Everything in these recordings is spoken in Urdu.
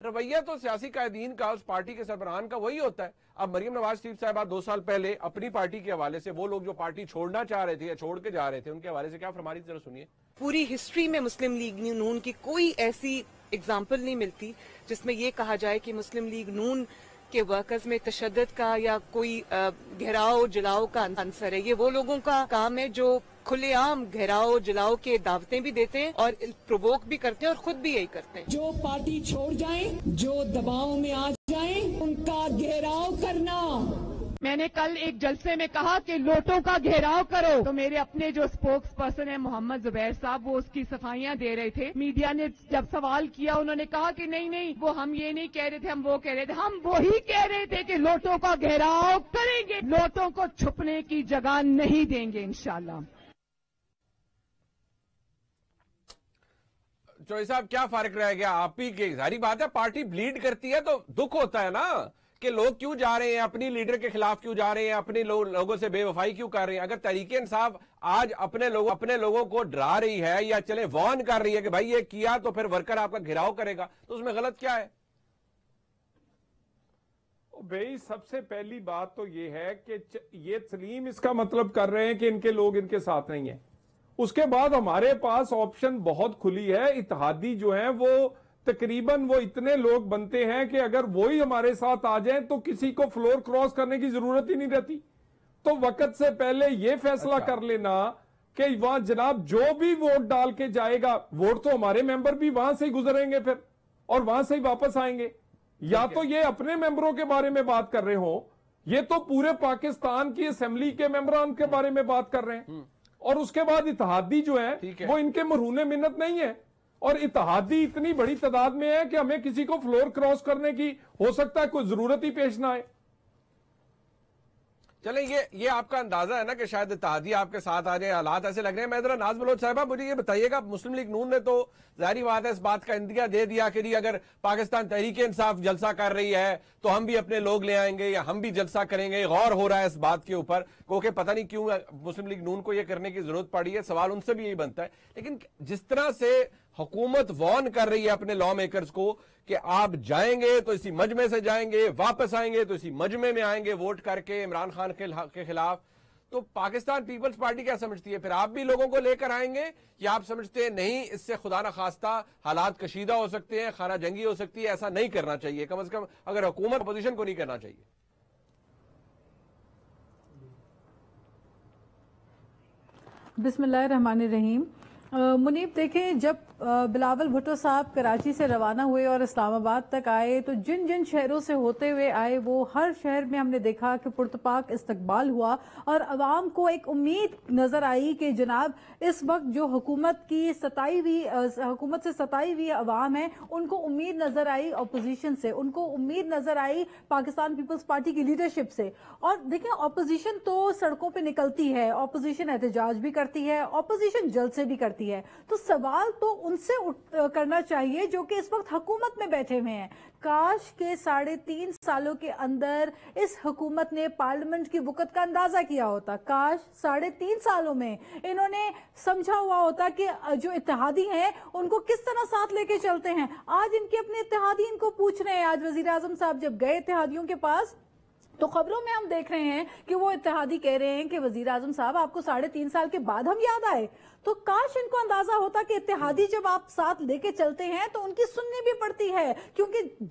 رویہ تو سیاسی قائدین کا، اس پارٹی کے سربراہان کا وہی ہوتا ہے. اب مریم نواز شریف صاحبہ 2 سال پہلے اپنی پارٹی کے حوالے سے، وہ لوگ جو پارٹی چھوڑنا چاہ رہے تھے یا چھوڑ کے جا رہے تھے، ان کے حوالے سے کیا فرما رہی تھی، ذرا سنیے. پوری ہسٹری میں مسلم لیگ نون کی کوئی ایسی اگزامپل نہیں ملتی جس میں یہ کہا جائے کہ مسلم لیگ نون کے ورکرز میں تشدد کا یا کوئی گھیراؤ جلاؤ کا عنصر ہے. یہ وہ لوگوں کا کام ہے جو کھلے عام گھیراؤ جلاؤ کے دعوتیں بھی دیتے ہیں اور پرووک بھی کرتے ہیں اور خود بھی یہی کرتے ہیں. جو پارٹی چھوڑ جائیں، جو دباؤ میں آ جائیں، ان کا گھیراؤ کرنا. میں نے کل ایک جلسے میں کہا کہ لوٹوں کا گھیراؤ کرو، تو میرے اپنے جو اسپوکس پرسن ہیں محمد زبیر صاحب، وہ اس کی صفائیاں دے رہے تھے. میڈیا نے جب سوال کیا انہوں نے کہا کہ نہیں وہ ہم یہ نہیں کہہ رہے تھے، ہم وہ کہہ رہے تھے. ہم وہی کہہ رہے تھے کہ لوٹوں کا گھیراؤ کریں گے، لوٹوں کو چھپنے کی جگہ نہیں دیں گے انشاءاللہ. چوہدری صاحب کیا فرق رہ گیا آپ ہی کے؟ ظاہری بات ہے پارٹی بلیڈ کرتی ہے تو دکھ ہوتا ہے نا کہ لوگ کیوں جا رہے ہیں، اپنی لیڈر کے خلاف کیوں جا رہے ہیں، اپنے لوگوں سے بے وفائی کیوں کر رہے ہیں. اگر تحریک انصاف آج اپنے لوگوں کو ڈرا رہی ہے یا چلے وارن کر رہی ہے کہ بھائی یہ کیا تو پھر ورکر آپ کا گھیراؤ کرے گا، تو اس میں غلط کیا ہے؟ بھائی سب سے پہلی بات تو یہ ہے کہ یہ سلیم اس کا مطلب کر رہے ہیں کہ ان کے لوگ ان کے ساتھ نہیں ہیں. اس کے بعد ہمارے پاس آپشن بہت کھلی ہے. اتحادی جو ہیں وہ تقریباً وہ اتنے لوگ بنتے ہیں کہ اگر وہی ہمارے ساتھ آ جائیں تو کسی کو فلور کراس کرنے کی ضرورت ہی نہیں رہتی. تو وقت سے پہلے یہ فیصلہ کر لینا کہ وہاں جناب جو بھی ووٹ ڈال کے جائے گا، ووٹ تو ہمارے ممبر بھی وہاں سے ہی گزریں گے پھر اور وہاں سے ہی واپس آئیں گے. یا تو یہ اپنے ممبروں کے بارے میں بات کر رہے ہوں، یہ تو پورے پاکستان کی اسمبلی کے ممبران کے بارے میں بات کر رہے ہیں. اور اس کے بعد اتحادی جو ہیں وہ ان کے مرہون منت نہیں ہے. اور اتحادی اتنی بڑی تعداد میں ہے کہ ہمیں کسی کو فلور کراس کرنے کی ہو سکتا ہے کوئی ضرورت ہی پیش نہ آئے. چلیں یہ آپ کا اندازہ ہے نا کہ شاید اتحادی آپ کے ساتھ آ جائے، حالات ایسے لگ رہے ہیں. میں ذرا ناز بلوچ صاحبہ مجھے یہ بتائیے گا، مسلم لیگ نون نے تو ظاہری بات ہے اس بات کا اندیا دے دیا کہ اگر پاکستان تحریک انصاف جلسہ کر رہی ہے تو ہم بھی اپنے لوگ لے آئیں گے یا ہم بھی جلسہ کریں گے. غور ہو رہا ہے اس بات کے اوپر کیونکہ پتہ نہیں کیوں مسلم لیگ نون کو یہ کرنے کی ضرورت پڑی ہے. سوال ان سے بھی یہی بنتا ہے. لیکن جس طرح سے حکومت وارن کر رہی ہے اپنے لا میکرز کو کہ آپ جائیں گے تو اسی مجمع سے جائیں گے، واپس آئیں گے تو اسی مجمع میں آئیں گے ووٹ کر کے عمران خان کے خلاف، تو پاکستان پیپلز پارٹی کیا سمجھتی ہے؟ پھر آپ بھی لوگوں کو لے کر آئیں گے یا آپ سمجھتے ہیں نہیں اس سے خدا نخواستہ حالات کشیدہ ہو سکتے ہیں، خانہ جنگی ہو سکتی ہے، ایسا نہیں کرنا چاہیے کم از کم اگر حکومت اپوزیشن کو نہیں کرنا چاہیے؟ بسم اللہ الرحمن الرحیم. منیب دیکھیں، جب بلاول بھٹو صاحب کراچی سے روانہ ہوئے اور اسلام آباد تک آئے تو جن جن شہروں سے ہوتے ہوئے آئے وہ ہر شہر میں ہم نے دیکھا کہ پرتپاک استقبال ہوا اور عوام کو ایک امید نظر آئی کہ جناب اس وقت جو حکومت سے ستائی ہوئی عوام ہے ان کو امید نظر آئی اپوزیشن سے، ان کو امید نظر آئی پاکستان پیپلز پارٹی کی لیڈرشپ سے. اور دیکھیں اپوزیشن تو سڑکوں پہ نکلتی ہے، اپوزیشن احتجاج بھی کرتی ہے، اپوزیشن جلسے بھی کرتی ہے. تو سوال تو ان سے کرنا چاہیے جو کہ اس وقت حکومت میں بیٹھے ہوئے ہیں. کاش کے 3.5 سالوں کے اندر اس حکومت نے پارلیمنٹ کی وقت کا اندازہ کیا ہوتا. کاش 3.5 سالوں میں انہوں نے سمجھا ہوا ہوتا کہ جو اتحادی ہیں ان کو کس طرح ساتھ لے کے چلتے ہیں. آج ان کے اپنے اتحادی ان کو پوچھ رہے ہیں. آج وزیر اعظم صاحب جب گئے اتحادیوں کے پاس تو خبروں میں ہم دیکھ رہے ہیں کہ وہ اتحادی کہہ رہے ہیں کہ وزیر اعظم صاحب آپ کو 3.5 سال کے بعد ہم یاد آئے. تو کاش ان کو اندازہ ہوتا کہ اتحادی جب آپ ساتھ لے کے چلتے ہیں تو ان کی سننی بھی پڑتی ہے، کیونکہ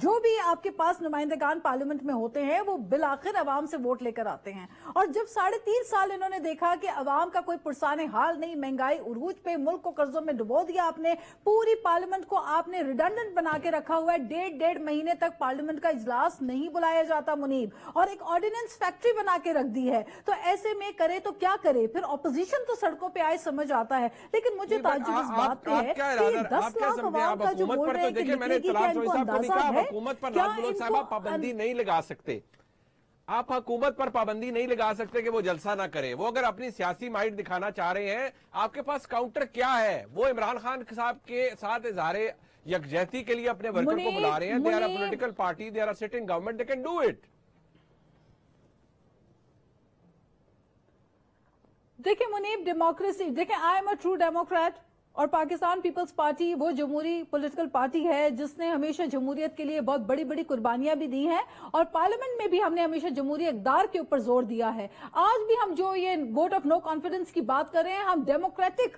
جو بھی آپ کے پاس نمائندگان پارلیمنٹ میں ہوتے ہیں وہ بالآخر عوام سے ووٹ لے کر آتے ہیں. اور جب 3.5 سال انہوں نے دیکھا کہ عوام کا کوئی پرسان حال نہیں، مہنگائی عروج پہ، ملک کو قرضوں میں ڈبو دیا آپ نے، پوری پارلیمنٹ کو آپ نے ریڈنڈنٹ بنا کے رکھا ہوا ہے، 1.5 مہینے تک پارلیمنٹ کا اجلاس نہیں بلایا جاتا منیب، اور ایک آرڈیننس فیکٹری بنا کے رکھ دی ہے. تو ایسے میں کرے تو کیا کرے؟ پھر اپوزیشن تو سڑکوں پہ آئے سمجھ آتا ہے، لیکن مجھے تعجب اس بات پہ ہے کہ 10 لاکھ عوام کا جو بول رہے ہیں کہ نکلے گی، کیا ان کو اندازہ ہے؟ حکومت پر ناز بلوچ صاحبہ پابندی نہیں لگا سکتے. آپ حکومت پر پابندی نہیں لگا سکتے کہ وہ جلسہ نہ کرے. وہ اگر اپنی سیاسی مائٹ دکھانا چاہ رہے ہیں، آپ کے پاس کاؤنٹر کیا ہے؟ وہ عمران خان صاحب کے ساتھ اظہار یکجہتی کے لیے اپنے ورکر کو بلا رہے ہیں. they are a political party, they are a sitting government, they can do it. دیکھیں منیب، ڈیموکریسی، دیکھیں I am a true democrat. اور پاکستان پیپلز پارٹی وہ جمہوری پولیٹیکل پارٹی ہے جس نے ہمیشہ جمہوریت کے لیے بہت بڑی بڑی قربانیاں بھی دی ہیں، اور پارلیمنٹ میں بھی ہم نے ہمیشہ جمہوری اقدار کے اوپر زور دیا ہے۔ آج بھی ہم جو یہ ووٹ آف نو کانفیڈنس کی بات کر رہے ہیں، ہم ڈیموکریٹک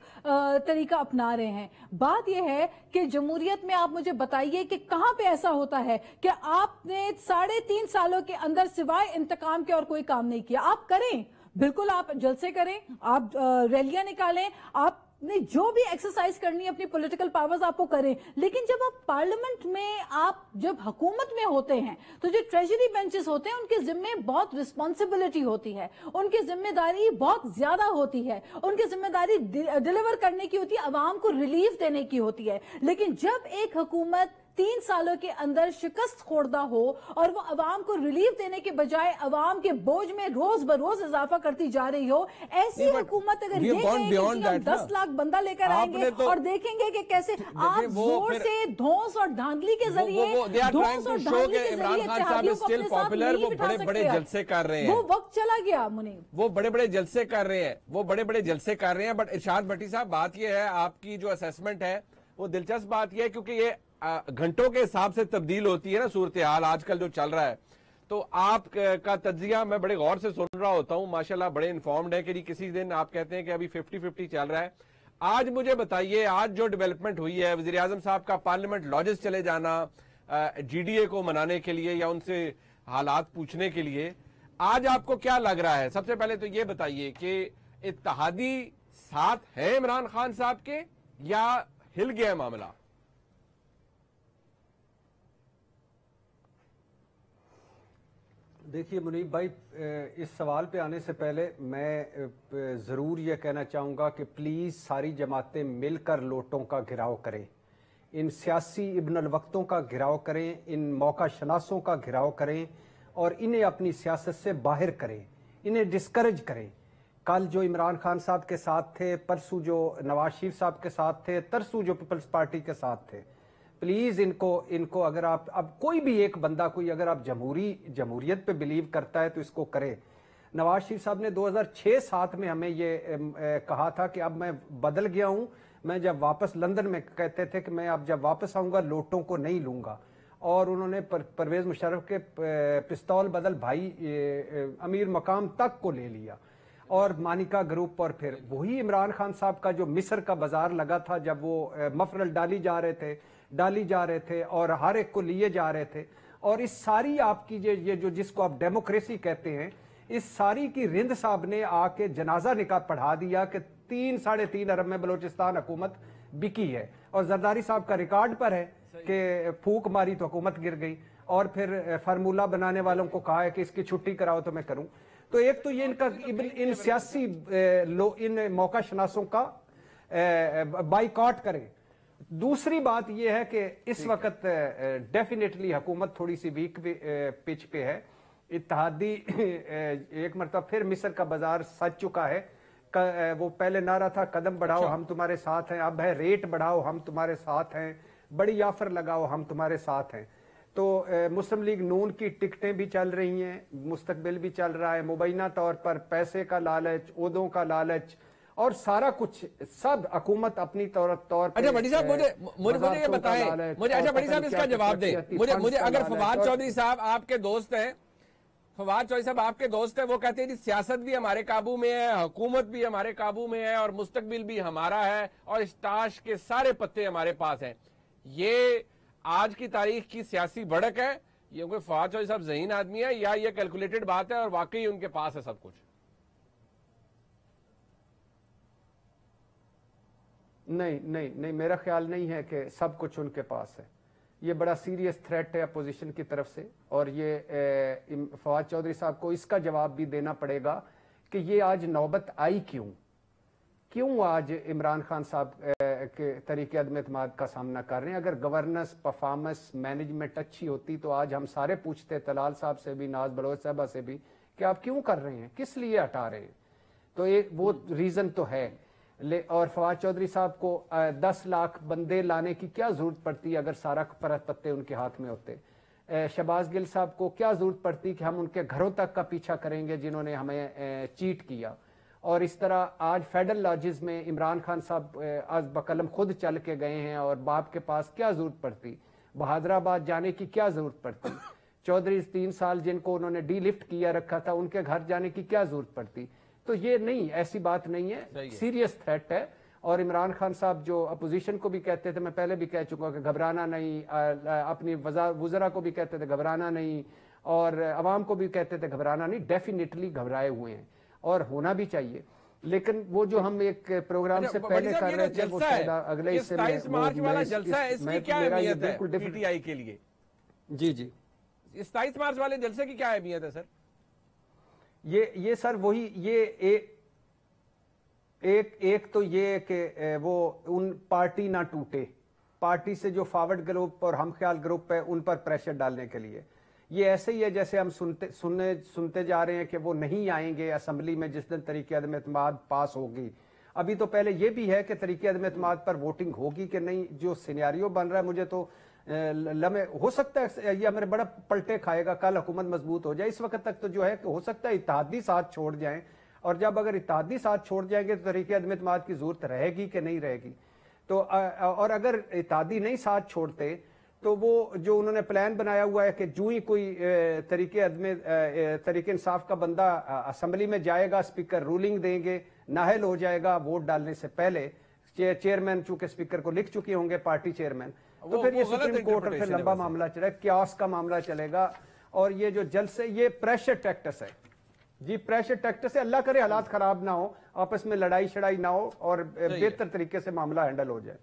طریقہ اپنا رہے ہیں۔ بات یہ ہے کہ جمہوریت میں آپ مجھے بتائیے کہ کہاں پہ ایسا ہوتا ہے کہ آپ نے 3.5 سالوں کے اندر سوائے انتقام کے اور کوئی کام نہیں کیا۔ آپ کریں، بالکل آپ جلسے کریں، آپ ریلیاں نکالیں، آپ نے جو بھی ایکسرسائز کرنی ہے اپنی پولیٹیکل پاورز آپ کو کریں، لیکن جب آپ پارلیمنٹ میں، آپ جب حکومت میں ہوتے ہیں تو جو ٹریجری بینچز ہوتے ہیں ان کے ذمے بہت رسپانسبلٹی ہوتی ہے، ان کی ذمہ داری بہت زیادہ ہوتی ہے، ان کی ذمہ داری ڈیلیور کرنے کی ہوتی ہے، عوام کو ریلیف دینے کی ہوتی ہے۔ لیکن جب ایک حکومت 3 سالوں کے اندر شکست خوردہ ہو اور وہ عوام کو ریلیف دینے کے بجائے عوام کے بوجھ میں روز بروز اضافہ کرتی جا رہی ہو، ایسی حکومت اگر یہ کہے کہ ہم 10 لاکھ بندہ لے کر آئیں گے اور دیکھیں گے کہ کیسے آپ زور سے دھونس اور دھاندلی کے ذریعے اتحادیوں کو اپنے ساتھ نہیں بٹھا سکتے، وہ وقت چلا گیا۔ منیب وہ بڑے بڑے جلسے کر رہے ہیں، بٹ ارشاد بھٹی صاحب بات یہ ہے، آپ کی جو اسیسمنٹ ہے وہ دلچسپ بات یہ ہے کیونکہ یہ گھنٹوں کے حساب سے تبدیل ہوتی ہے نا صورتحال آج کل جو چل رہا ہے، تو آپ کا تجزیہ میں بڑے غور سے سن رہا ہوتا ہوں، ماشاءاللہ بڑے انفارمڈ ہے کہ کسی دن آپ کہتے ہیں کہ ابھی 50-50 چل رہا ہے۔ آج مجھے بتائیے، آج جو ڈیولپمنٹ ہوئی ہے، وزیر اعظم صاحب کا پارلیمنٹ لاجز چلے جانا جی ڈی اے کو منانے کے لیے یا ان سے حالات پوچھنے کے لیے، آج آپ کو کیا لگ رہا ہے؟ سب سے پہلے تو یہ بتائیے کہ اتحادی ساتھ ہے عمران خان صاحب کے یا ہل گیا ہے معاملہ؟ دیکھیے منیب بھائی، اس سوال پہ آنے سے پہلے میں ضرور یہ کہنا چاہوں گا کہ پلیز ساری جماعتیں مل کر لوٹوں کا گھراؤ کریں، ان سیاسی ابن الوقتوں کا گھراؤ کریں، ان موقع شناسوں کا گھراؤ کریں اور انہیں اپنی سیاست سے باہر کریں، انہیں ڈسکریج کریں۔ کل جو عمران خان صاحب کے ساتھ تھے، پرسوں جو نواز شریف صاحب کے ساتھ تھے، ترسوں جو پیپلز پارٹی کے ساتھ تھے، پلیز ان کو اگر آپ اب کوئی بھی ایک بندہ کوئی اگر آپ جمہوریت پہ بلیو کرتا ہے تو اس کو کرے۔ نواز شریف صاحب نے 2006-07 میں ہمیں یہ کہا تھا کہ اب میں بدل گیا ہوں، میں جب واپس لندن میں کہتے تھے کہ میں اب جب واپس آؤں گا لوٹوں کو نہیں لوں گا، اور انہوں نے پرویز مشرف کے پستول بدل بھائی امیر مقام تک کو لے لیا، اور مانیکا گروپ، اور پھر وہی عمران خان صاحب کا جو مصر کا بازار لگا تھا جب وہ مفرل ڈالی جا رہے تھے اور ہر ایک کو لیے جا رہے تھے، اور اس ساری آپ کی یہ جو جس کو آپ ڈیموکریسی کہتے ہیں، اس ساری کی رند صاحب نے آ کے جنازہ نکاح پڑھا دیا کہ 3-3.5 ارب میں بلوچستان حکومت بکی ہے، اور زرداری صاحب کا ریکارڈ پر ہے کہ پھونک ماری تو حکومت گر گئی، اور پھر فارمولہ بنانے والوں کو کہا ہے کہ اس کی چھٹی کراؤ تو میں کروں۔ تو ایک تو یہ ان سیاسی ان موقع شناسوں کا بائیکاٹ کریں۔ دوسری بات یہ ہے کہ اس وقت ڈیفینیٹلی حکومت تھوڑی سی ویک پچ پہ ہے، اتحادی ایک مرتبہ پھر مصر کا بازار سج چکا ہے۔ وہ پہلے نعرہ تھا قدم بڑھاؤ ہم تمہارے ساتھ ہیں، اب ہے ریٹ بڑھاؤ ہم تمہارے ساتھ ہیں، بڑی آفر لگاؤ ہم تمہارے ساتھ ہیں۔ تو مسلم لیگ نون کی ٹکٹیں بھی چل رہی ہیں، مستقبل بھی چل رہا ہے، مبینہ طور پر پیسے کا لالچ، عہدوں کا لالچ، اور سارا کچھ سب حکومت اپنی طور پر۔ اچھا بھٹی صاحب مجھے یہ بتائیں، اچھا بھٹی صاحب اس کا جواب دیں مجھے، اگر فواد چودھری صاحب آپ کے دوست ہیں، وہ کہتے ہیں کہ سیاست بھی ہمارے قابو میں ہے، حکومت بھی ہمارے قابو میں ہے، اور مستقبل بھی ہمارا ہے، اور اس تاش کے سارے پتے ہمارے پاس ہیں، یہ آج کی تاریخ کی سیاسی بڑک ہے؟ یہ کوئی فواد چودھری صاحب ذہین آدمی ہے یا یہ کیلکولیٹڈ بات ہے اور واقعی ان کے پاس ہے سب کچھ؟ نہیں، میرا خیال نہیں ہے کہ سب کچھ ان کے پاس ہے۔ یہ بڑا سیریس تھریٹ ہے اپوزیشن کی طرف سے، اور یہ فواد چودھری صاحب کو اس کا جواب بھی دینا پڑے گا کہ یہ آج نوبت آئی کیوں آج عمران خان صاحب کے طریقے عدم اعتماد کا سامنا کر رہے ہیں۔ اگر گورننس، پرفارمنس، مینجمنٹ اچھی ہوتی تو آج ہم سارے پوچھتے، طلال صاحب سے بھی، ناز بلوچ صاحبہ سے بھی، کہ آپ کیوں کر رہے ہیں، کس لیے ہٹا رہے ہیں؟ تو ایک وہ ریزن تو ہے۔ اور فواد چودھری صاحب کو 10 لاکھ بندے لانے کی کیا ضرورت پڑتی اگر سارا پتے ان کے ہاتھ میں ہوتے؟ شہباز گل صاحب کو کیا ضرورت پڑتی کہ ہم ان کے گھروں تک کا پیچھا کریں گے جنہوں نے ہمیں چیٹ کیا؟ اور اس طرح آج فیڈرل لاجز میں عمران خان صاحب از بقلم خود چل کے گئے ہیں، اور باپ کے پاس کیا ضرورت پڑتی، بہادر آباد جانے کی کیا ضرورت پڑتی، چودھری 3 سال جن کو انہوں نے ڈی لفٹ کیا رکھا تھا ان کے گھر جانے کی کیا ضرورت پڑتی. تو یہ نہیں، ایسی بات نہیں ہے، سیریس تھریٹ ہے. اور عمران خان صاحب جو اپوزیشن کو بھی کہتے تھے، میں پہلے بھی کہہ چکا کہ گھبرانا نہیں، اپنی وزراء کو بھی کہتے تھے گھبرانا نہیں، اور عوام کو بھی کہتے تھے گھبرانا نہیں، ڈیفینیٹلی گھبرائے ہوئے ہیں اور ہونا بھی چائی. لیکن وہ جو ہم ایک پروگرام سے پہلے کر رہے تھے وہ شاید اگلے حصے میں 27 مارچ والا جلسہ ہے، اس کی کیا اہمیت ہے پی ٹی آئی کے لیے؟ جی 27 مارچ والے جلسے کی کیا اہمیت ہے سر؟ یہ سر وہی، یہ ایک تو یہ کہ وہ ان پارٹی نہ ٹوٹے، پارٹی سے جو فارورڈ گروپ اور ہم خیال گروپ ہے ان پر پریشر ڈالنے کے لیے. یہ ایسے ہی ہے جیسے ہم سنتے جا رہے ہیں کہ وہ نہیں آئیں گے اسمبلی میں جس دن طریقہ عدم اعتماد پاس ہوگی. ابھی تو پہلے یہ بھی ہے کہ طریقہ عدم اعتماد پر ووٹنگ ہوگی کہ نہیں. جو سینیاریو بن رہا ہے مجھے تو ہو سکتا ہے یہ ہمارے بڑا پلٹے کھائے گا، کل حکومت مضبوط ہو جائے. اس وقت تک تو جو ہے کہ ہو سکتا ہے اتحادی ساتھ چھوڑ جائیں، اور جب اگر اتحادی ساتھ چھوڑ جائیں گے تو طریقہ عدم اعتماد کی ضرورت رہے گی کہ نہیں رہے گی. تو اور اگر اتحادی نہیں ساتھ چھوڑتے تو وہ جو انہوں نے پلان بنایا ہوا ہے کہ جو ہی کوئی طریقہ انصاف کا بندہ اسمبلی میں جائے گا، اسپیکر رولنگ دیں گے، نااہل ہو جائے گا ووٹ ڈالنے سے پہلے. چیئرمین چونکہ اسپیکر کو لکھ چکے ہوں گے پارٹی چیئرمین، تو پھر یہ سپریم کورٹ اور پھر لمبا معاملہ چلے گا، کیاس کا معاملہ چلے گا. اور یہ جو جلسے، یہ پریشر ٹیکٹس ہے جی، پریشر ٹیکٹس ہے. اللہ کرے حالات خراب نہ ہو، آپس میں لڑائی شڑائی نہ ہو اور بہتر طریقے سے معاملہ ہینڈل ہو جائے.